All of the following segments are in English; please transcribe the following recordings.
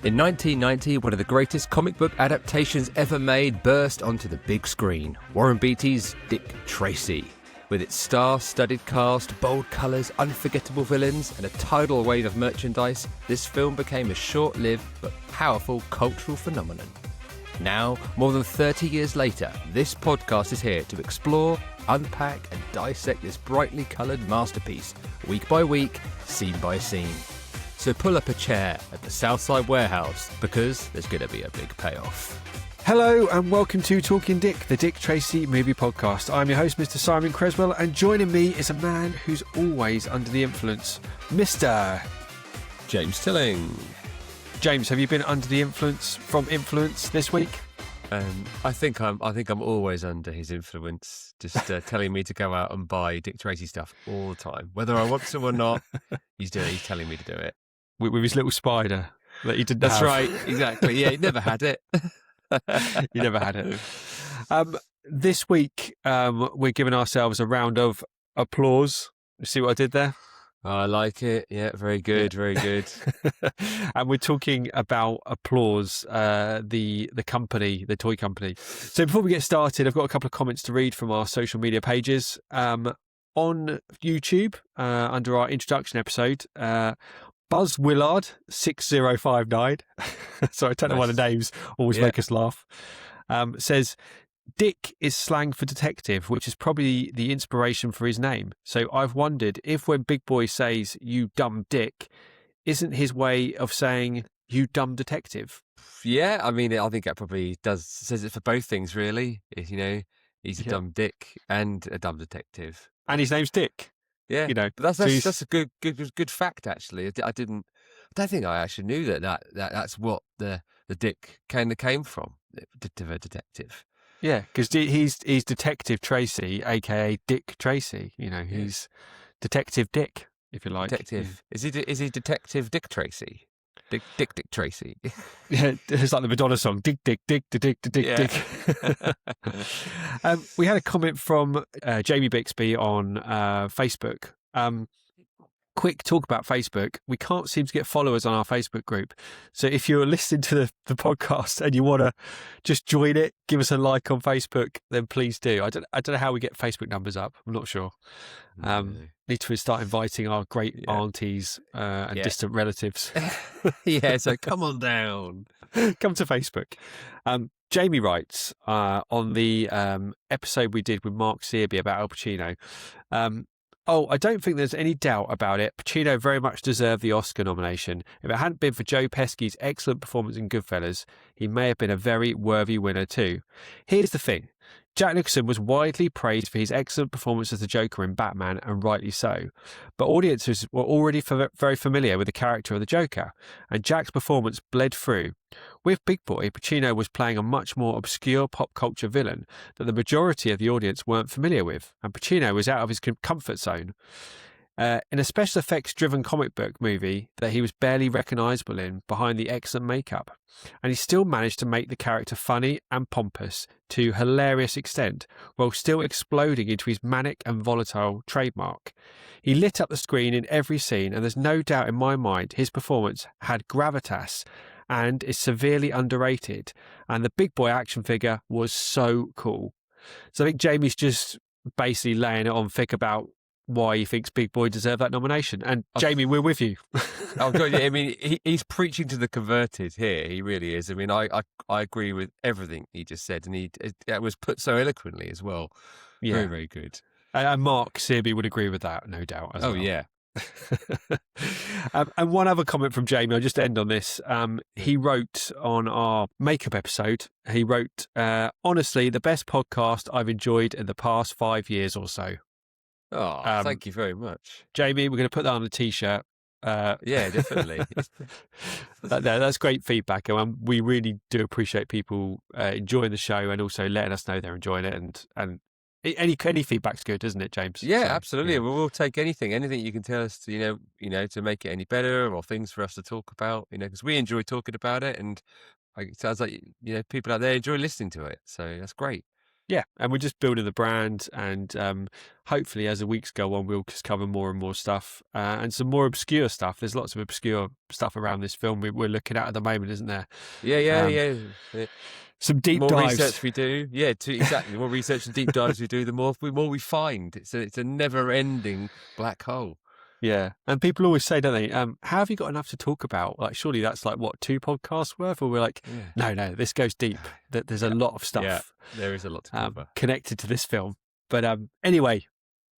In 1990, one of the greatest comic book adaptations ever made burst onto the big screen. Warren Beatty's Dick Tracy. With its star-studded cast, bold colours, unforgettable villains, and a tidal wave of merchandise, this film became a short-lived but powerful cultural phenomenon. Now, more than 30 years later, this podcast is here to explore, unpack, and dissect this brightly coloured masterpiece, week by week, scene by scene. So pull up a chair at the Southside Warehouse, because there's going to be a big payoff. Hello and welcome to Talking Dick, the Dick Tracy movie podcast. I'm your host, Mr. Simon Creswell, and joining me is a man who's always under the influence, Mr. James Tilling. James, have you been under the influence from influence this week? I think I'm always under his influence, just telling me to go out and buy Dick Tracy stuff all the time, whether I want to or not. He's telling me to do it With his little spider that he didn't That's have. right, exactly. Yeah, he never had it. You never had it. This week, we're giving ourselves a round of applause. You see what I did there? I like it. Yeah, very good, very good. And we're talking about Applause, the company, the toy company. So before we get started, I've got a couple of comments to read from our social media pages. On YouTube, under our introduction episode, Buzz Willard 6059. Sorry, I don't know why the names always make us laugh. Says, Dick is slang for detective, which is probably the inspiration for his name. So I've wondered if when Big Boy says, "You dumb dick," isn't his way of saying, "You dumb detective"? Yeah, I mean, I think that probably says it for both things, really. He's a dumb dick and a dumb detective. And his name's Dick. Yeah, but that's a good fact, actually. I don't think I actually knew that's what the Dick kind of came from, the detective. Yeah, because he's Detective Tracy, aka Dick Tracy. He's Detective Dick, if you like. Detective. Yeah. Is he Detective Dick Tracy? Dick Tracy. Yeah, it's like the Madonna song. Dick, Dick, Dick, Dick, Dick, Dick, Dick. We had a comment from Jamie Bixby on Facebook. Quick talk about Facebook. We can't seem to get followers on our Facebook group. So if you're listening to the podcast and you want to just join it, give us a like on Facebook, then please do. I don't know how we get Facebook numbers up. I'm not sure. Need to start inviting our great aunties and distant relatives. Yeah, so come on down. Come to Facebook. Jamie writes on the episode we did with Mark Searby about Al Pacino, I don't think there's any doubt about it. Pacino very much deserved the Oscar nomination. If it hadn't been for Joe Pesci's excellent performance in Goodfellas, he may have been a very worthy winner too. Here's the thing. Jack Nicholson was widely praised for his excellent performance as the Joker in Batman, and rightly so. But audiences were already very familiar with the character of the Joker, and Jack's performance bled through. With Big Boy, Pacino was playing a much more obscure pop culture villain that the majority of the audience weren't familiar with, and Pacino was out of his comfort zone. In a special effects-driven comic book movie that he was barely recognisable in behind the excellent makeup. And he still managed to make the character funny and pompous to hilarious extent, while still exploding into his manic and volatile trademark. He lit up the screen in every scene, and there's no doubt in my mind his performance had gravitas and is severely underrated. And the Big Boy action figure was so cool. So I think Jamie's just basically laying it on thick about why he thinks Big Boy deserved that nomination. And Jamie, we're with you. I mean, he's preaching to the converted here. He really is. I mean, I agree with everything he just said, and it was put so eloquently as well. Yeah. Very, very good. And Mark Searby would agree with that, no doubt. Well. Yeah. And one other comment from Jamie, I'll just end on this. He wrote on our makeup episode, honestly, the best podcast I've enjoyed in the past 5 years or so. Oh, thank you very much. Jamie, we're going to put that on a T-shirt. Yeah, definitely. That's great feedback. And we really do appreciate people enjoying the show and also letting us know they're enjoying it. And any feedback's good, isn't it, James? Yeah, absolutely. Yeah. We'll take anything you can tell us to, to make it any better, or things for us to talk about, because we enjoy talking about it. And it sounds like, people out there enjoy listening to it. So that's great. Yeah, and we're just building the brand, and hopefully as the weeks go on, we'll just cover more and more stuff and some more obscure stuff. There's lots of obscure stuff around this film we're looking at the moment, isn't there? Yeah. Some The deep more dives. research we do, exactly. The more research and deep dives we do, the more we find. It's a never-ending black hole. Yeah, and people always say, don't they? How have you got enough to talk about? Like, surely that's like what, 2 podcasts worth? Or we're like, no, this goes deep. There's a lot of stuff. Yeah, there is a lot to cover connected to this film. But anyway,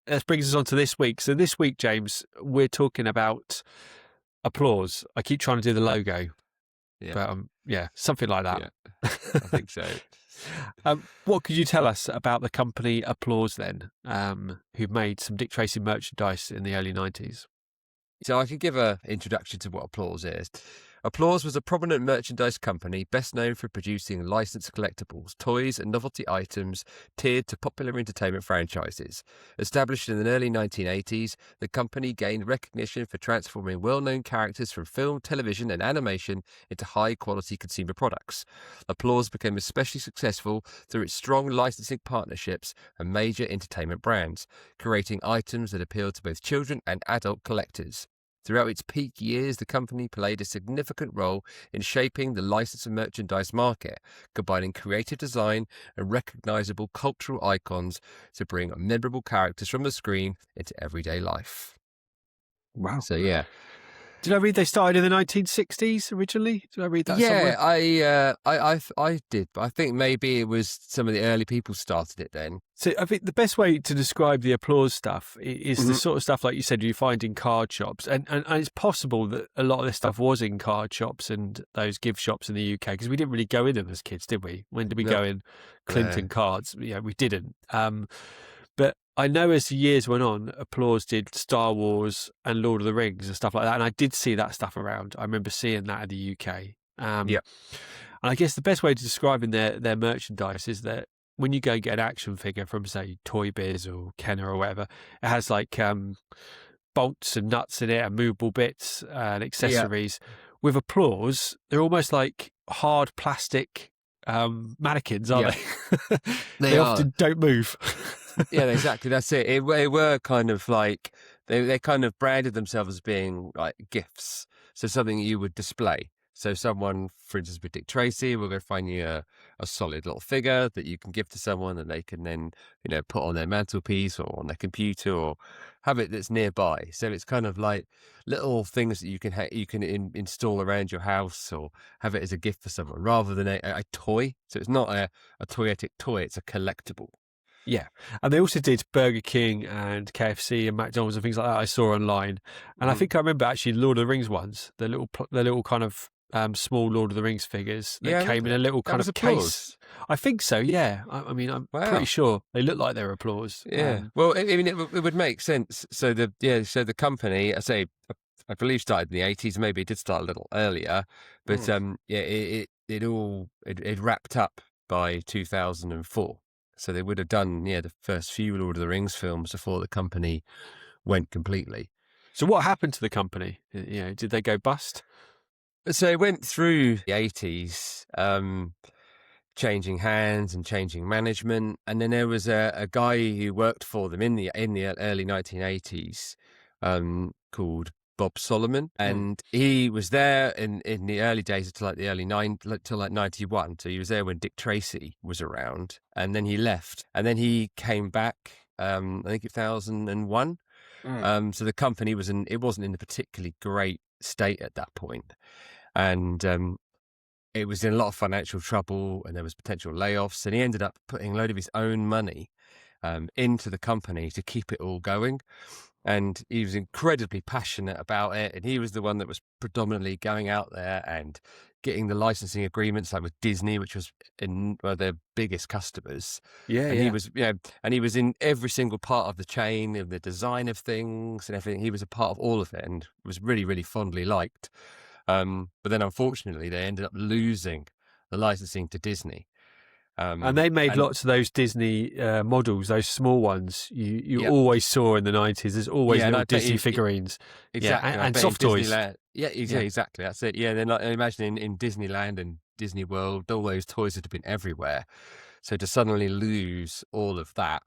that brings us on to this week. So this week, James, we're talking about Applause. I keep trying to do the logo, but something like that. Yeah, I think so. What could you tell us about the company Applause then, who made some Dick Tracy merchandise in the early 90s? So I could give an introduction to what Applause is. Applause was a prominent merchandise company best known for producing licensed collectibles, toys and novelty items tiered to popular entertainment franchises. Established in the early 1980s, the company gained recognition for transforming well-known characters from film, television and animation into high-quality consumer products. Applause became especially successful through its strong licensing partnerships and major entertainment brands, creating items that appealed to both children and adult collectors. Throughout its peak years, the company played a significant role in shaping the licensed merchandise market, combining creative design and recognizable cultural icons to bring memorable characters from the screen into everyday life. Wow. So, yeah. Did I read they started in the 1960s originally? Did I read that somewhere? I did, but I think maybe it was some of the early people started it then. So I think the best way to describe the Applause stuff is the sort of stuff, like you said, you find in card shops. And it's possible that a lot of this stuff was in card shops and those gift shops in the UK, because we didn't really go in them as kids, did we? When did we go in? Clinton cards? Yeah, we didn't. But I know as the years went on, Applause did Star Wars and Lord of the Rings and stuff like that. And I did see that stuff around. I remember seeing that in the UK. And I guess the best way to describing their merchandise is that when you go and get an action figure from, say, Toy Biz or Kenner or whatever, it has like bolts and nuts in it and movable bits and accessories. Yeah. With Applause, they're almost like hard plastic mannequins, aren't they? They often don't move. Yeah, exactly. That's it. They were kind of like, they kind of branded themselves as being like gifts. So something you would display. So someone, for instance, with Dick Tracy, we're going to find you a solid little figure that you can give to someone and they can then, put on their mantelpiece or on their computer or have it that's nearby. So it's kind of like little things that you can install around your house or have it as a gift for someone rather than a toy. So it's not a toyetic toy, it's a collectible. Yeah, and they also did Burger King and KFC and McDonald's and things like that I saw online. And I think I remember actually Lord of the Rings ones, the little kind of small Lord of the Rings figures that came in a little kind of case. I think so, yeah. I mean, I'm pretty sure they look like they were Applause. Yeah. Well, I mean, it would make sense. So the company, I believe started in the 80s. Maybe it did start a little earlier, but it wrapped up by 2004. So they would have done, the first few Lord of the Rings films before the company went completely. So what happened to the company? Did they go bust? So it went through the 80s, changing hands and changing management. And then there was a guy who worked for them in the early 1980s called Bob Solomon, and he was there in the early days until like the early till like 91. So he was there when Dick Tracy was around, and then he left, and then he came back. I think 2001. So the company wasn't in a particularly great state at that point, and it was in a lot of financial trouble, and there was potential layoffs, and he ended up putting a load of his own money into the company to keep it all going. And he was incredibly passionate about it. And he was the one that was predominantly going out there and getting the licensing agreements, like with Disney, which was one of their biggest customers. He was, and he was in every single part of the chain, of the design of things and everything. He was a part of all of it and was really, really fondly liked. But then unfortunately, they ended up losing the licensing to Disney. And they made lots of those Disney models, those small ones you always saw in the 90s. There's always little Disney figurines. Exactly. And soft toys. Exactly. That's it. Yeah, then I imagine in Disneyland and Disney World, all those toys would have been everywhere. So to suddenly lose all of that,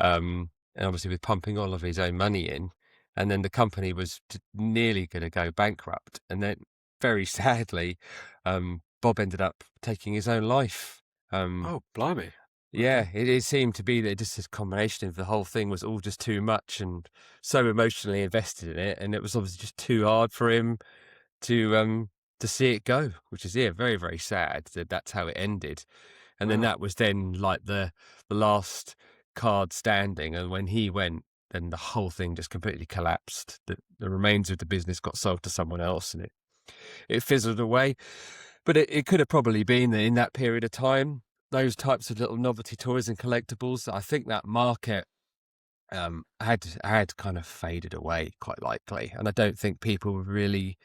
and obviously with pumping all of his own money in, and then the company was nearly going to go bankrupt, and then very sadly, Bob ended up taking his own life. Oh, blimey. Yeah, it seemed to be that just this combination of the whole thing was all just too much, and so emotionally invested in it, and it was obviously just too hard for him to see it go, which is very, very sad that that's how it ended. And then Wow. that was then like the last card standing, and when he went, then the whole thing just completely collapsed. The remains of the business got sold to someone else, and it fizzled away. But it could have probably been that in that period of time, those types of little novelty toys and collectibles, I think that market had kind of faded away, quite likely. And I don't think people were really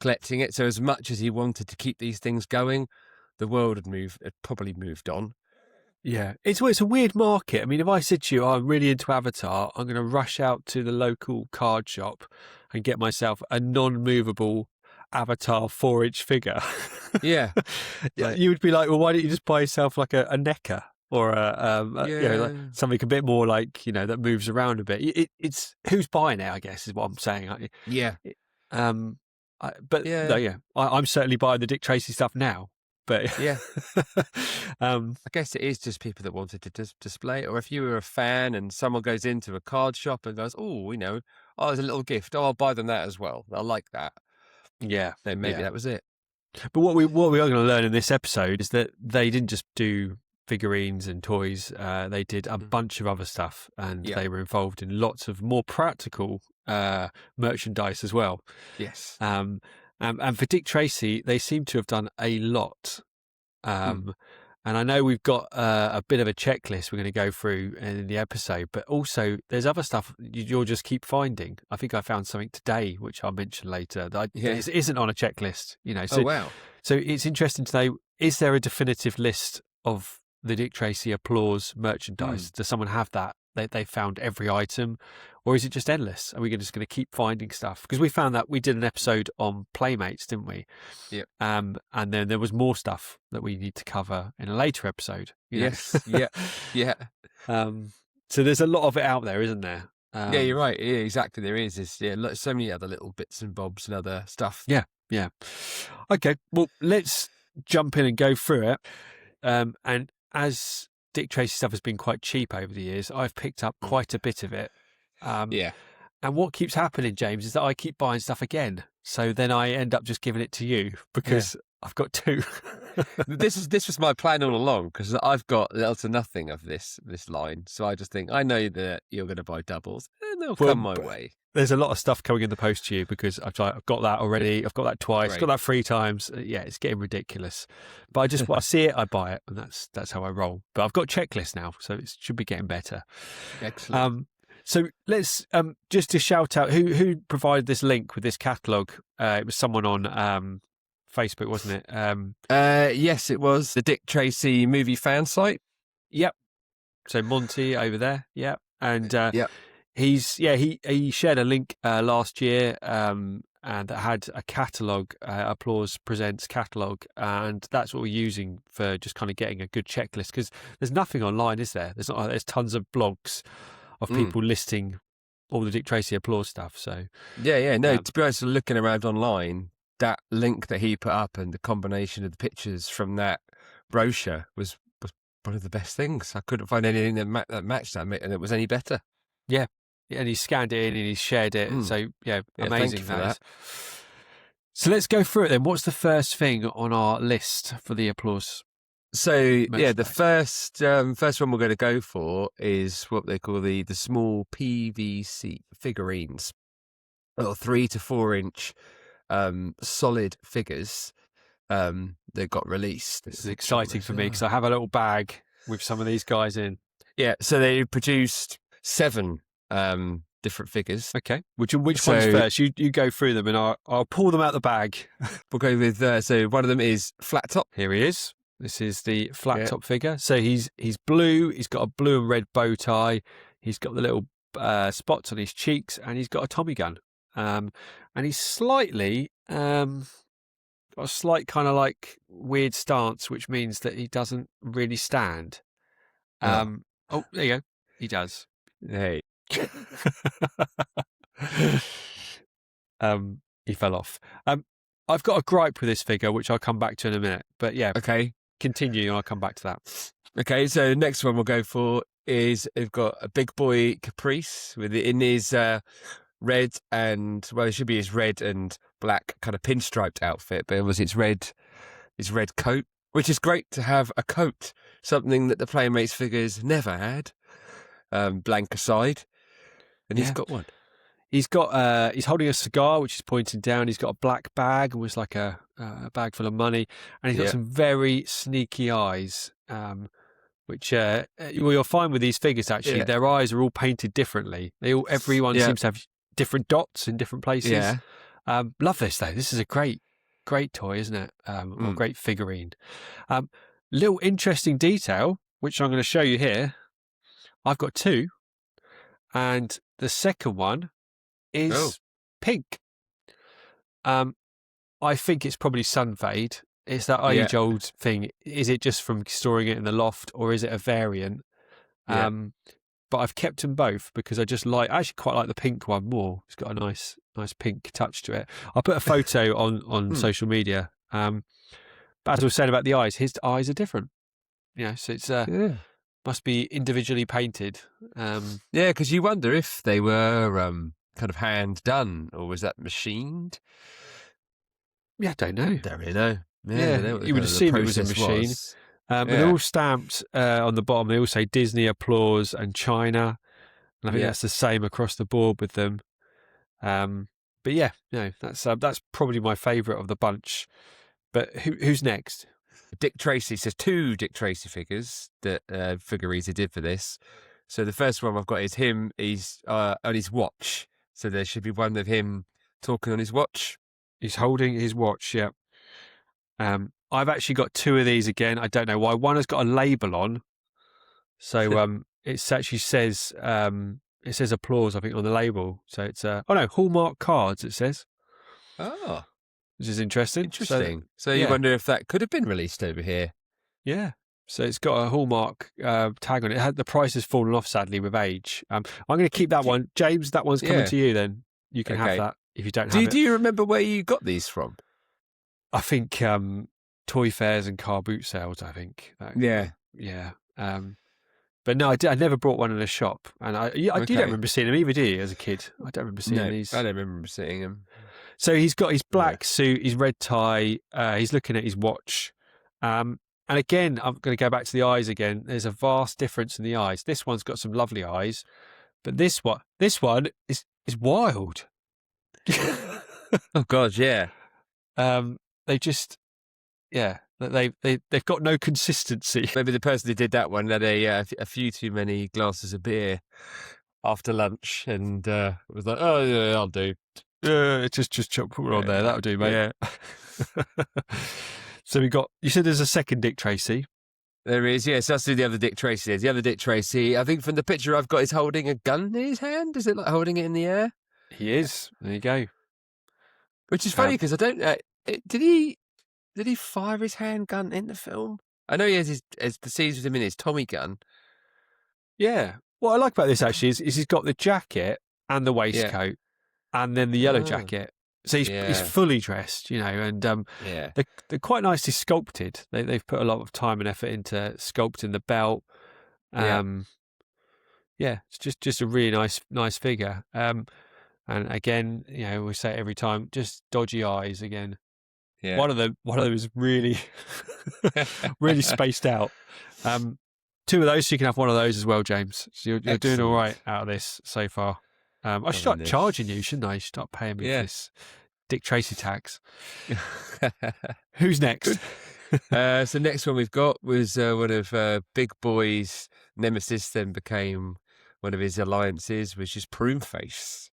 collecting it. So as much as he wanted to keep these things going, the world had probably moved on. Yeah, it's a weird market. I mean, if I said to you, I'm really into Avatar, I'm going to rush out to the local card shop and get myself a non-movable Avatar 4-inch figure. Yeah. You would be like, well, why don't you just buy yourself like a NECA or like something a bit more like, that moves around a bit. It's who's buying it, I guess, is what I'm saying. Yeah. I'm certainly buying the Dick Tracy stuff now. But yeah, I guess it is just people that wanted to display it. Or if you were a fan and someone goes into a card shop and goes, there's a little gift. Oh, I'll buy them that as well. They'll like that. Yeah. Then maybe that was it. But what we are going to learn in this episode is that they didn't just do figurines and toys. They did a bunch of other stuff, and they were involved in lots of more practical merchandise as well. Yes. And for Dick Tracy, they seem to have done a lot. And I know we've got a bit of a checklist we're going to go through in the episode, but also there's other stuff you'll just keep finding. I think I found something today, which I'll mention later, that isn't on a checklist. So, oh, wow. So it's interesting to know, is there a definitive list of the Dick Tracy Applause merchandise? Does someone have that? They found every item, or is it just endless? Are we just going to keep finding stuff? Because we found that we did an episode on Playmates, didn't we? Yeah. And then there was more stuff that we need to cover in a later episode. Yes. Yeah. So there's a lot of it out there, isn't there? Yeah, you're right. Yeah, exactly. There is. There's so many other little bits and bobs and other stuff. Yeah. Okay. Well, let's jump in and go through it. And as Dick Tracy stuff has been quite cheap over the years, I've picked up quite a bit of it. And what keeps happening, James, is that I keep buying stuff again. So then I end up just giving it to you because I've got two. This was my plan all along, because I've got little to nothing of this line. So I just think, I know that you're going to buy doubles, and they'll come my way. There's a lot of stuff coming in the post to you because I've got that already. I've got that twice. Got that 3 times. It's getting ridiculous. But I see it, I buy it, and that's how I roll. But I've got checklists now, so it should be getting better. Excellent. So let's just to shout out who provided this link with this catalogue. It was someone on Facebook, wasn't it? Yes, it was the Dick Tracy movie fan site. Yep. So Monty over there. Yep. And he shared a link last year and that had a catalogue, Applause Presents catalogue, and that's what we're using for just kind of getting a good checklist, because there's nothing online, is there? There's tons of blogs of people listing all the Dick Tracy Applause stuff. So to be honest, looking around online, that link that he put up and the combination of the pictures from that brochure was one of the best things. I couldn't find anything that matched that, and it was any better. Yeah. And he scanned it in and he shared it. So, amazing. Thank you for that. So let's go through it then. What's the first thing on our list for the Applause? So, the first one we're going to go for is what they call the small PVC figurines, or 3 to 4 inch solid figures that got released. This is exciting for me because I have a little bag with some of these guys in. Yeah, so they produced 7 different figures. Okay, which one's first? You go through them and I'll pull them out the bag. We'll go with so one of them is Flat Top. Here he is. This is the Flat Top figure. So he's blue. He's got a blue and red bow tie. He's got the little spots on his cheeks, and he's got a Tommy gun. And he's slightly got a slight kind of like weird stance, which means that he doesn't really stand. Oh, there you go. He does. Hey. He fell off. I've got a gripe with this figure, which I'll come back to in a minute. But yeah, Okay. continue, and I'll come back to that. Okay, so the next one we'll go for is we've got a big boy Caprice with it in his red and, well, it should be his red and black kind of pinstriped outfit, but it was his red coat, which is great to have a coat, something that the Playmates figures never had, blank aside, and he's got one. He's holding a cigar, which is pointing down. He's got a black bag, almost like a bag full of money, and he's got some very sneaky eyes, which you'll find with these figures. Actually, their eyes are all painted differently. Everyone seems to have different dots in different places. Yeah. Love this though. This is a great toy, isn't it? Or great figurine. Little interesting detail, which I'm going to show you here. I've got two, and the second one is pink. I think it's probably sun fade. It's that age-old thing. Is it just from storing it in the loft, or is it a variant? But I've kept them both because I actually quite like the pink one more. It's got a nice pink touch to it. I'll put a photo on social media. But as I was saying about the eyes, his eyes are different. So it's must be individually painted. Because you wonder if they were kind of hand done, or was that machined? Yeah, I don't know. Don't really know. You would assume it was a machine. And they're all stamped on the bottom. They all say Disney, Applause, and China. And I think that's the same across the board with them. But yeah, that's probably my favourite of the bunch. But who's next? Dick Tracy says 2 Dick Tracy figures that figurines he did for this. So the first one I've got is him. He's on his watch. So there should be one of him talking on his watch. He's holding his watch. Yeah. I've actually got 2 of these again. I don't know why. One has got a label on, so it actually says Applause, I think, on the label. So it's Hallmark cards. It says. Oh, which is interesting. Interesting. So you wonder if that could have been released over here. Yeah. So it's got a Hallmark tag on it. The price has fallen off, sadly, with age. I'm going to keep that one. James, that one's coming to you then. You can have that if you don't have it. Do you remember where you got these from? I think toy fairs and car boot sales, I think. Yeah. But no, I never brought one in a shop. And you don't remember seeing them either, do you, as a kid? I don't remember seeing these. I don't remember seeing them. So he's got his black suit, his red tie, he's looking at his watch. And again, I'm going to go back to the eyes again. There's a vast difference in the eyes. This one's got some lovely eyes, but this one is wild. Oh God, yeah. They just, they've got no consistency. Maybe the person who did that one had a few too many glasses of beer after lunch, and was like, "Oh yeah, I'll do." Just put it on there. That'll do, mate. Yeah. So you said there's a second Dick Tracy. There is, yes. That's who the other Dick Tracy is. The other Dick Tracy, I think from the picture I've got, is holding a gun in his hand. Is it like holding it in the air? He is. There you go. Which is funny because I don't. Did he fire his handgun in the film? I know he has the scenes with him in his Tommy gun. Yeah. What I like about this actually is he's got the jacket and the waistcoat, and then the yellow jacket. So he's fully dressed, and they're quite nicely sculpted. They've put a lot of time and effort into sculpting the belt. It's just a really nice figure. And again, we say it every time, just dodgy eyes again. Yeah. One of them is really really spaced out. 2 of those, so you can have one of those as well, James. So you're doing all right out of this so far. I should start charging you, shouldn't I? You should start paying me for this Dick Tracy tax. Who's next? So next one we've got was one of Big Boy's nemesis, then became one of his alliances, which is Pruneface.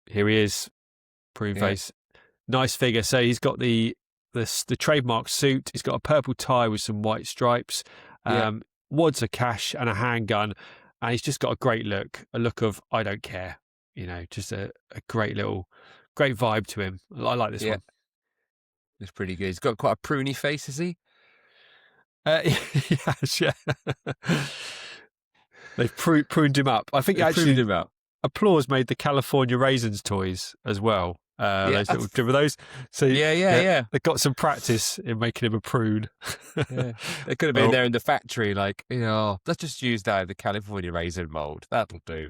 Here he is, Pruneface. Nice figure. So he's got the trademark suit. He's got a purple tie with some white stripes. Wads of cash and a handgun. And he's just got a great look, a look of I don't care, just a great little great vibe to him. I like this one. It's pretty good. He's got quite a pruny face, has he? Yes, yeah. They've pruned him up. I think They've actually pruned him up. Applause made the California Raisins toys as well. Those little, remember those? So Yeah. They got some practice in making him a prune. Yeah. They could have been there in the factory, like, let's just use that in the California raisin mold. That'll do.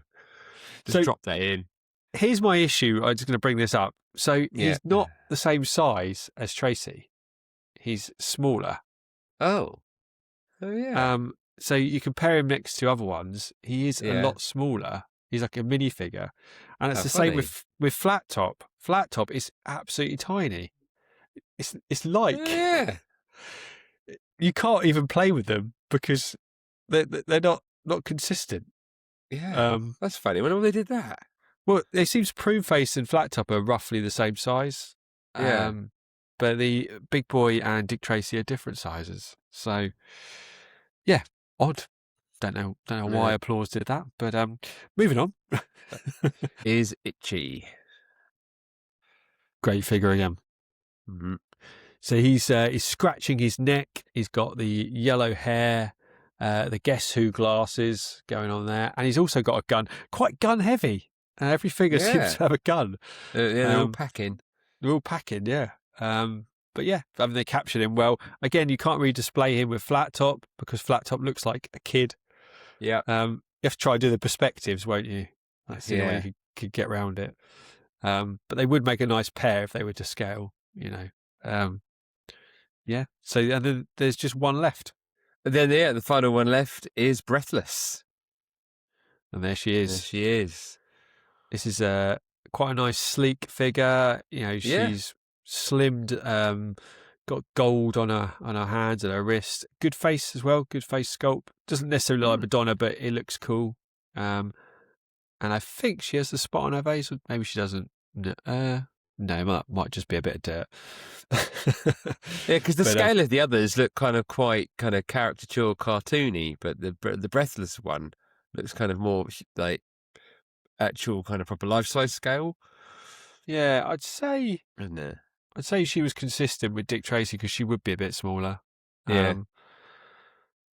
Just drop that in. Here's my issue. I'm just going to bring this up. So he's not the same size as Tracy. He's smaller. Oh yeah. So you compare him next to other ones. He is a lot smaller. He's like a minifigure, and it's the same with Flat Top. Flat Top is absolutely tiny. It's like you can't even play with them because they're not consistent. Yeah, that's funny. When they did that? Well, it seems Prune Face and Flat Top are roughly the same size. Yeah. But the Big Boy and Dick Tracy are different sizes. So, yeah, odd. Don't know why Applause did that. But moving on. Is Itchy. Great figure again. Mm-hmm. So he's scratching his neck. He's got the yellow hair, the Guess Who glasses going on there, and he's also got a gun. Quite gun heavy. Every figure seems to have a gun. They're all packing. They're all packing, yeah. But yeah, I mean, they captured him well. Again, you can't really display him with Flat Top because Flat Top looks like a kid. Yeah. You have to try and do the perspectives, won't you? That's the only way you could get around it. But they would make a nice pair if they were to scale, Yeah. So and then there's just one left. And then the final one left is Breathless. And there she is. There she is. This is quite a nice sleek figure. She's slimmed, got gold on her hands and her wrist. Good face as well. Good face sculpt. Doesn't necessarily look like Madonna, but it looks cool. And I think she has the spot on her face. Maybe she doesn't. No, it might just be a bit of dirt. Yeah, because the scale of the others look quite caricature, cartoony, but the Breathless one looks kind of more like actual kind of proper life-size scale. Yeah, I'd say. Isn't it? I'd say she was consistent with Dick Tracy because she would be a bit smaller. Yeah.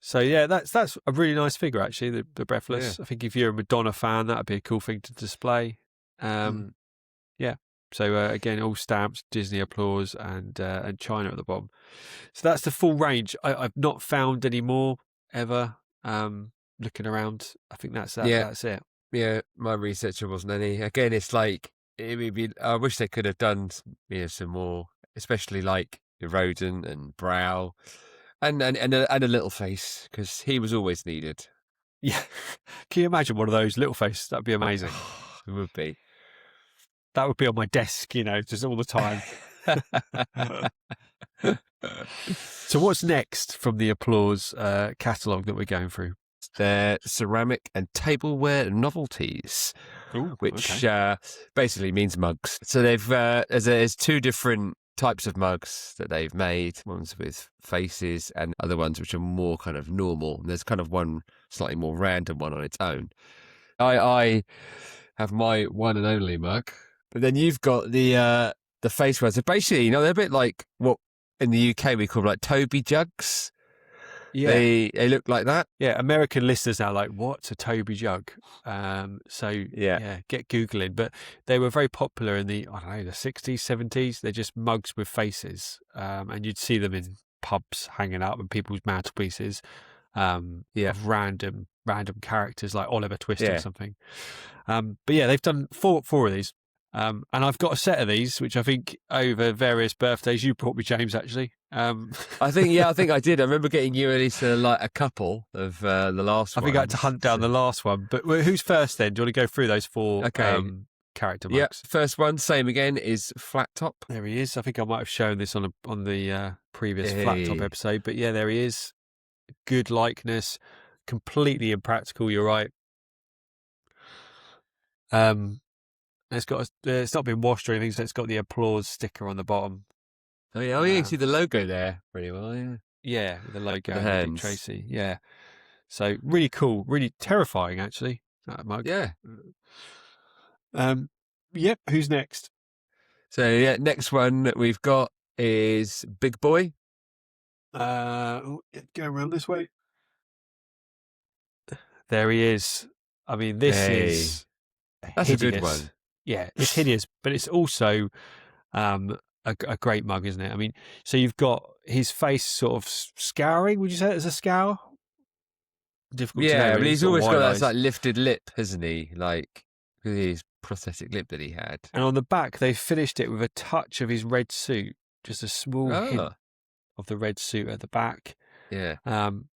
So yeah, that's a really nice figure actually. The Breathless. Yeah. I think if you're a Madonna fan, that'd be a cool thing to display. Yeah. So again, all stamps, Disney Applause, and China at the bottom. So that's the full range. I've not found any more ever. Looking around, I think that's that. Yeah. That's it. Yeah, my research wasn't any. Again, it's like I wish they could have done some more, especially like the rodent and brow, and a little face because he was always needed. Yeah, can you imagine one of those little face? That'd be amazing. It would be. That would be on my desk, just all the time. So what's next from the Applause catalogue that we're going through? They're ceramic and tableware novelties, which basically means mugs. So they've there's two different types of mugs that they've made. Ones with faces and other ones which are more kind of normal. And there's kind of one slightly more random one on its own. I have my one and only mug, but then you've got the face ones. So basically, they're a bit like what in the UK we call like Toby jugs. Yeah, they look like that. Yeah, American listeners now like, what's a Toby jug? So get Googling. But they were very popular in the 60s, 70s. They're just mugs with faces, and you'd see them in pubs hanging up and people's mantelpieces. Of random characters like Oliver Twist or something. But yeah, they've done four of these. And I've got a set of these, which I think over various birthdays you brought me, James, actually. I think I did. I remember getting you at least like a couple of the last one. I think I had to hunt down the last one. But who's first then? Do you want to go through those four character mugs? Yeah, first one, same again, is Flat Top. There he is. I think I might have shown this on the previous Flat Top episode. But yeah, there he is. Good likeness. Completely impractical, you're right. It's not been washed or anything, so it's got the Applause sticker on the bottom. Oh yeah, you can see the logo there pretty well. Yeah, the logo, and Dick Tracy. Yeah, so really cool, really terrifying actually. That mug. Yeah. Yep. Who's next? So yeah, next one that we've got is Big Boy. Go around this way. There he is. I mean, this is That's hideous. a good one. Yeah, it's hideous, but it's also a great mug, isn't it? I mean, so you've got his face sort of scouring. Would you say it's a scour? Difficult to know. Yeah, but Really. he's always got wide that eyes. like lifted lip, hasn't he? Like with his prosthetic lip that he had. And on the back, they finished it with a touch of his red suit, just a small hint of the red suit at the back. Yeah.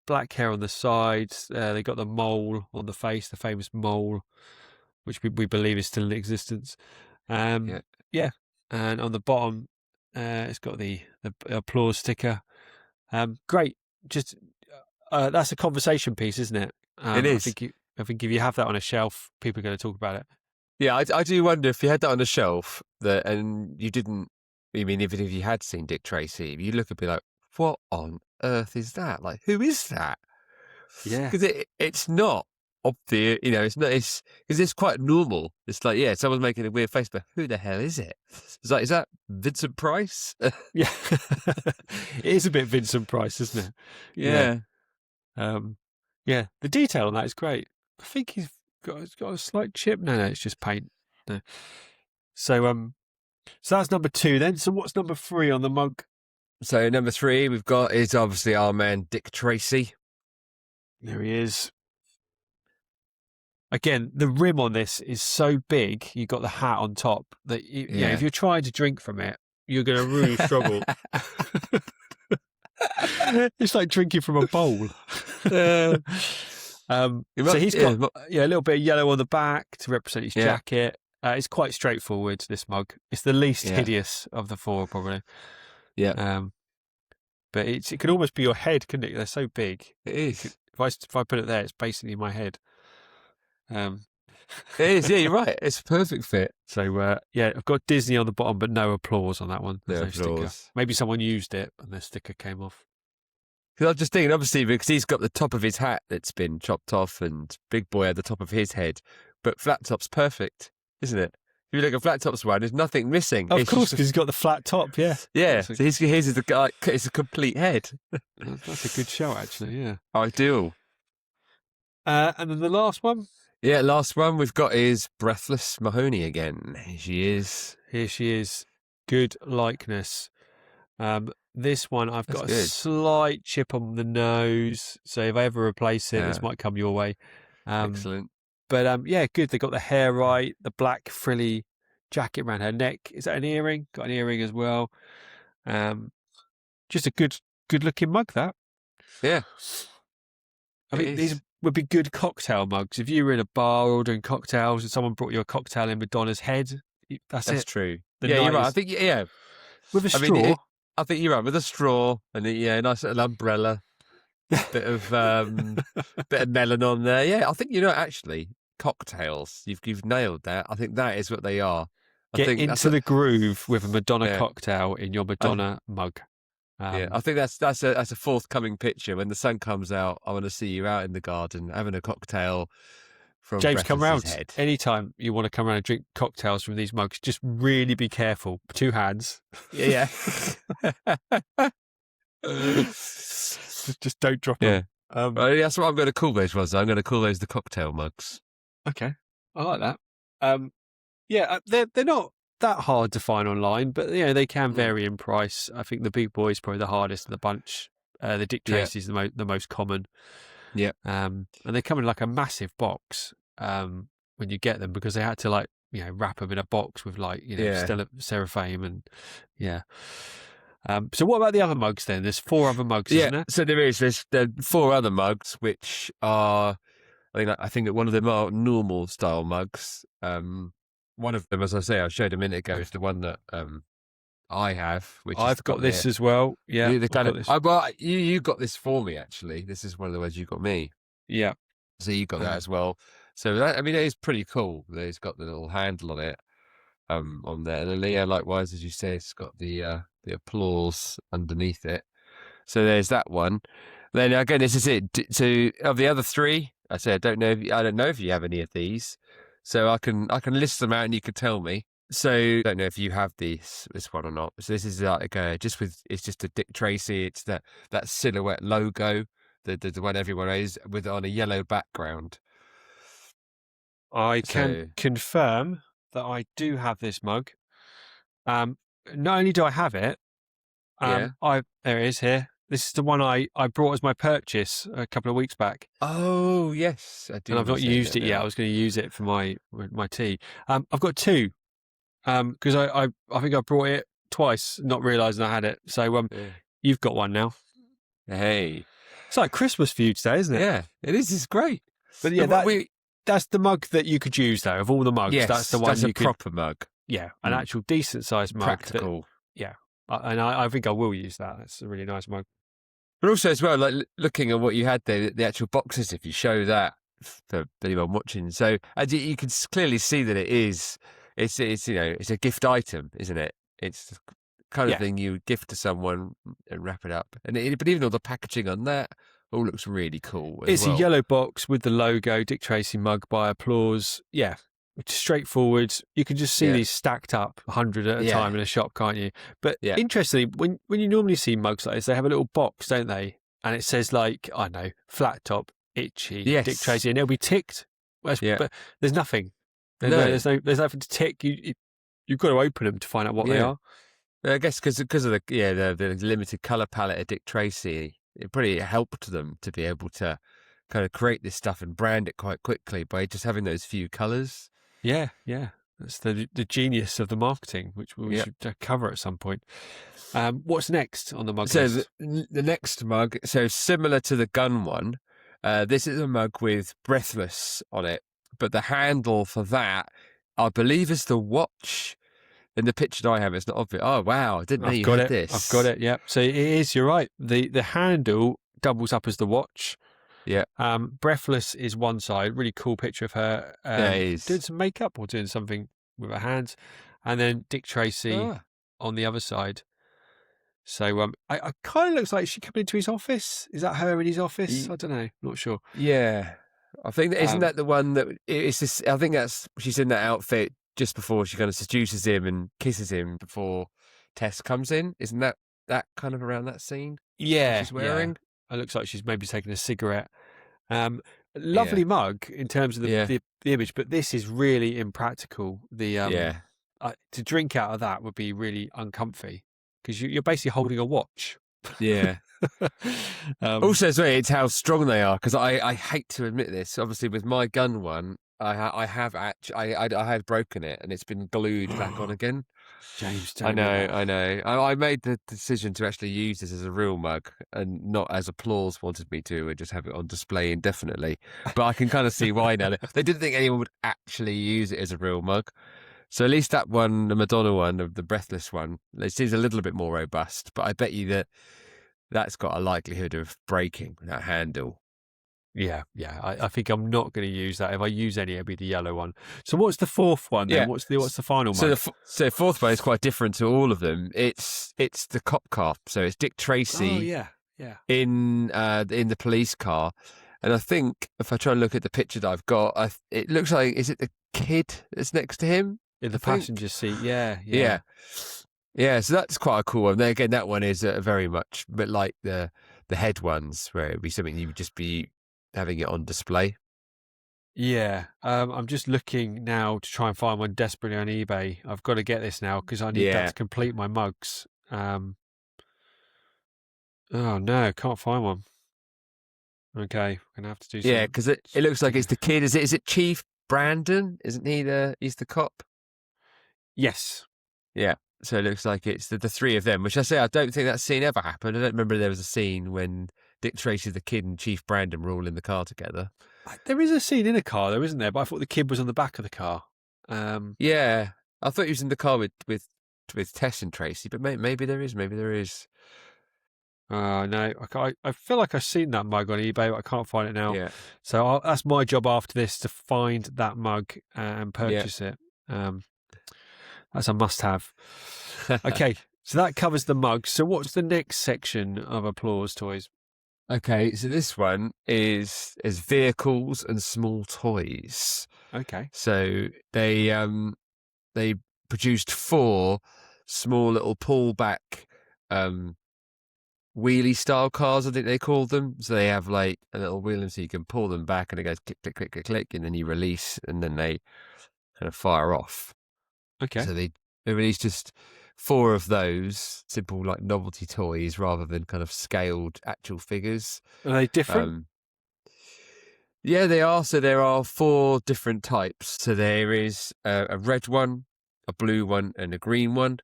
Black hair on the sides. They got the mole on the face, the famous mole, which we believe is still in existence. Yeah. And on the bottom, it's got the applause sticker. Great. Just that's a conversation piece, isn't it? It is. I think if you have that on a shelf, people are going to talk about it. Yeah, I do wonder if you had that on a shelf and you didn't. I mean, even if you had seen Dick Tracy, you look and be like, "What on earth is that? Like, who is that?" Yeah, because it's not obvious. You know, it's not. It's because it's quite normal. It's like, yeah, someone's making a weird face, but who the hell is it? It's like, is that Vincent Price? yeah, it is a bit Vincent Price, isn't it? Yeah. Yeah. The detail on that is great. I think he's got a slight chip. No, it's just paint. No. So that's number 2 then. So what's number 3 on the mug? So number 3 we've got is obviously our man Dick Tracy. There he is. Again, the rim on this is so big. You got the hat on top that if you're trying to drink from it, you're going to really struggle. It's like drinking from a bowl. So he's got a little bit of yellow on the back to represent his jacket. It's quite straightforward, this mug. It's the least hideous of the 4, probably. Yeah. But it could almost be your head, couldn't it? They're so big. It is. If I put it there, it's basically my head. It is. Yeah, you're right. It's a perfect fit. So I've got Disney on the bottom, but no applause on that one. No applause. Sticker. Maybe someone used it and the sticker came off. Because I'm just thinking, obviously, because he's got the top of his hat that's been chopped off, and Big Boy had the top of his head, but Flat Top's perfect, isn't it? If you look at Flat Top's one, there's nothing missing. Of course, because he's got the flat top. Yeah. Yeah. So his is it's a complete head. That's a good show, actually. Yeah. Ideal. And then the last one. Yeah, last one we've got is Breathless Mahoney again. Here she is. Good likeness. This one I've got a slight chip on the nose, so if I ever replace it, this might come your way. Excellent. But good. They got the hair right, the black frilly jacket around her neck. Is that an earring? Got an earring as well. Just a good looking mug, that. Yeah. I think these would be good cocktail mugs. If you were in a bar ordering cocktails and someone brought you a cocktail in Madonna's head, that's it. True. You're right. I think, with a straw. I think you're right, with a straw and a nice little umbrella, bit of melon on there. Yeah, I think, actually, cocktails, you've nailed that. I think that is what they are. Get into the groove with a Madonna cocktail in your Madonna mug. I think that's a forthcoming picture. When the sun comes out, I want to see you out in the garden having a cocktail from James, come round head. Anytime you want to come around and drink cocktails from these mugs, just really be careful. 2 hands. Yeah. just don't drop them. That's what I'm going to call those ones. I'm going to call those the cocktail mugs. Okay. I like that. They're not that hard to find online, but they can vary in price. I think the Big Boy is probably the hardest of the bunch. The Dick Tracy is the most common. Yeah. And they come in like a massive box when you get them, because they had to wrap them in a box with Stella Seraphim and so what about the other mugs then? There's 4 other mugs, isn't there? So there's 4 other mugs, which are, I think that one of them are normal style mugs. One of them, as I say, I showed a minute ago, is the one that I have. Which I've got this as well. Yeah, you got this for me, actually. This is one of the ones you got me. Yeah. So you got that as well. So that, it is pretty cool. It's got the little handle on it, on there. And then, likewise, as you say, it's got the applause underneath it. So there's that one. Then again, this is it. So of the other 3, I say I don't know if you have any of these. So I can list them out and you can tell me. So I don't know if you have this one or not. So this is like it's just a Dick Tracy. It's that silhouette logo, the one everyone is with on a yellow background. I can So confirm that I do have this mug. Not only do I have it, yeah. there it is here. This is the one I brought as my purchase a couple of weeks back. Oh yes, I do. And I've not used it yet. I was going to use it for my tea. I've got two. Because I think I brought it twice, not realising I had it. So you've got one now. Hey, it's like Christmas for you today, isn't it? Yeah, it is. It's great. But yeah, that's the mug that you could use though. Of all the mugs, yes, that's the one that's a proper mug. Yeah, an actual decent sized mug. Practical. And I think I will use that. That's a really nice mug. But also as well, like looking at what you had there, the actual boxes. If you show that for anyone watching, so as you can clearly see that it's it's a gift item, isn't it? It's the kind of thing you gift to someone and wrap it up. But even all the packaging on that all looks really cool. It's a yellow box with the logo, Dick Tracy mug by Applause. Yeah, straightforward. You can just see these stacked up 100 at a time in a shop, can't you? But interestingly, when you normally see mugs like this, they have a little box, don't they? And it says like, I don't know, flat top, itchy, Dick Tracy, and it'll be ticked. But there's nothing. There's nothing to tick. You've got to open them to find out what they are. I guess because of the limited color palette of Dick Tracy, it probably helped them to be able to kind of create this stuff and brand it quite quickly by just having those few colors. Yeah. That's the genius of the marketing, which we should cover at some point. What's next on the mug list? The next mug, so similar to the gun one, this is a mug with Breathless on it. But the handle for that, I believe, is the watch. In the picture that I have, it's not obvious. Oh, wow. I didn't know you had this. I've got it, yeah. So it is, you're right. The handle doubles up as the watch. Yeah. Breathless is one side. Really cool picture of her doing some makeup or doing something with her hands. And then Dick Tracy on the other side. So I kind of looks like she coming into his office. Is that her in his office? I don't know. Not sure. Yeah. I think isn't that the one that it's just, I think that's she's in that outfit just before she kind of seduces him and kisses him before Tess comes in. Isn't that kind of around that scene? Yeah, she's wearing. It looks like she's maybe taking a cigarette. Lovely mug in terms of the image, but this is really impractical. To drink out of that would be really uncomfy because you're basically holding a watch. Yeah. Also, as well, it's how strong they are because I hate to admit this. Obviously, with my gun one, I have broken it and it's been glued back on again. James, I know. I made the decision to actually use this as a real mug and not as Applause wanted me to, and just have it on display indefinitely. But I can kind of see why now. They didn't think anyone would actually use it as a real mug. So at least that one, the Madonna one, the Breathless one, it seems a little bit more robust. But I bet you that's got a likelihood of breaking, that handle. Yeah. I think I'm not going to use that. If I use any, it'll be the yellow one. So what's the fourth one then? What's the final one? So the fourth one is quite different to all of them. It's the cop car. So it's Dick Tracy. Oh yeah. In the police car, and I think if I try and look at the picture that I've got, it looks like, is it the kid that's next to him in the passenger seat? Yeah. So that's quite a cool one. Then again, that one is very much, but like the head ones, where it'd be something you would just be having it on display. Yeah, I'm just looking now to try and find one desperately on eBay. I've got to get this now because I need that to complete my mugs. Oh no, can't find one. Okay, we're gonna have to do something. Yeah, because it looks like it's the kid. Is it Chief Brandon? Isn't he he's the cop? Yes. Yeah. So it looks like it's the three of them, which I say I don't think that scene ever happened. I don't remember there was a scene when Dick Tracy, the kid, and Chief Brandon were all in the car together. There is a scene in a car, though, isn't there? But I thought the kid was on the back of the car. Yeah, I thought he was in the car with Tess and Tracy, but maybe there is. No, I feel like I've seen that mug on eBay, but I can't find it now. Yeah. So that's my job after this, to find that mug and purchase it. That's a must-have. Okay, so that covers the mugs. So what's the next section of Applause toys? Okay, so this one is vehicles and small toys. Okay. So they produced 4 small little pullback wheelie style cars, I think they call them. So they have like a little wheel, so you can pull them back and it goes click, click, click, click, click, and then you release and then they kind of fire off. Okay. So they released just 4 of those simple like novelty toys rather than kind of scaled actual figures. Are they different? Yeah, they are. So there are 4 different types. So there is a red one, a blue one, and a green one,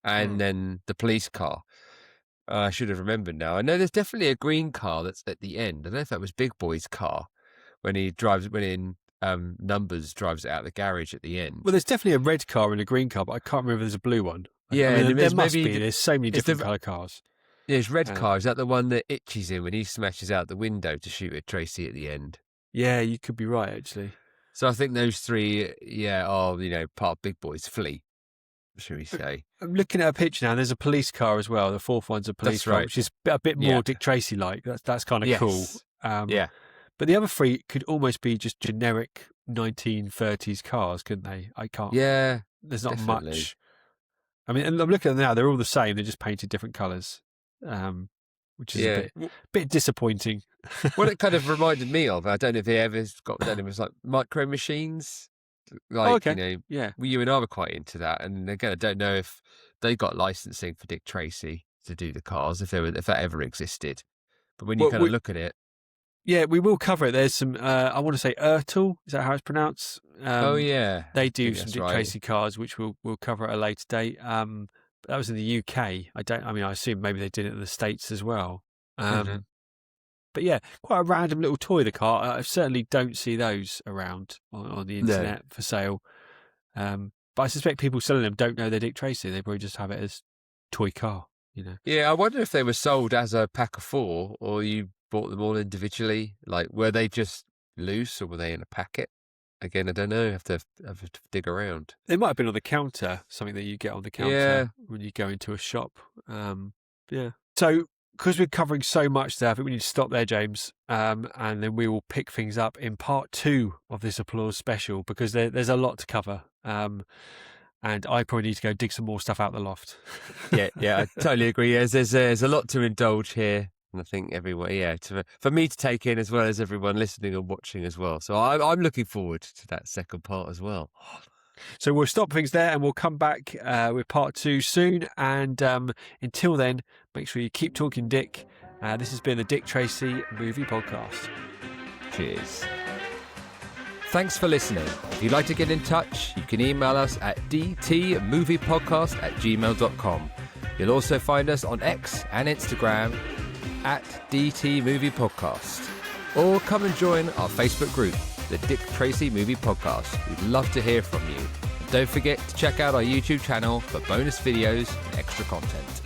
and then the police car. I should have remembered now. I know there's definitely a green car that's at the end. I don't know if that was Big Boy's car when Numbers drives it out of the garage at the end. Well, there's definitely a red car and a green car, but I can't remember if there's a blue one. Yeah, I mean, there must be. There's so many different colour cars. There's red car. Is that the one that Itchy's in when he smashes out the window to shoot at Tracy at the end? Yeah, you could be right, actually. So I think those 3, are, part of Big Boy's fleet, should we say. I'm looking at a picture now, and there's a police car as well. The 4th one's a police car, which is a bit more Dick Tracy-like. That's kind of cool. Yeah. But the other 3 could almost be just generic 1930s cars, couldn't they? I can't. Yeah. There's not much. I mean, and I'm looking at them now, they're all the same. They're just painted different colours, which is a bit disappointing. What it kind of reminded me of, I don't know if he ever got done, it was like Micro Machines. Like, you and I were quite into that. And again, I don't know if they got licensing for Dick Tracy to do the cars, if that ever existed. But when you kind of look at it. Yeah, we will cover it. There's some, I want to say Ertl, is that how it's pronounced? They do some Dick Tracy cars, which we'll cover at a later date. That was in the UK. I assume maybe they did it in the States as well. But yeah, quite a random little toy, the car. I certainly don't see those around on the internet for sale. But I suspect people selling them don't know they're Dick Tracy. They probably just have it as toy car, Yeah, I wonder if they were sold as a pack of 4 or you bought them all individually. Like, were they just loose or were they in a packet? Again, I don't know. Have to dig around. They might have been on the counter, something that you get on the counter when you go into a shop. So, because we're covering so much there, I think we need to stop there, James, and then we will pick things up in part 2 of this Applause special, because there's a lot to cover, and I probably need to go dig some more stuff out the loft. yeah, I totally agree. There's a lot to indulge here, and I think everyone, for me to take in as well as everyone listening and watching as well. So I'm looking forward to that second part as well. So we'll stop things there and we'll come back with part 2 soon. And until then, make sure you keep talking Dick. This has been the Dick Tracy Movie Podcast. Cheers. Thanks for listening. If you'd like to get in touch, you can email us at dtmoviepodcast@gmail.com. You'll also find us on X and Instagram at dtmoviepodcast. Or come and join our Facebook group, the Dick Tracy Movie Podcast. We'd love to hear from you. And don't forget to check out our YouTube channel for bonus videos and extra content.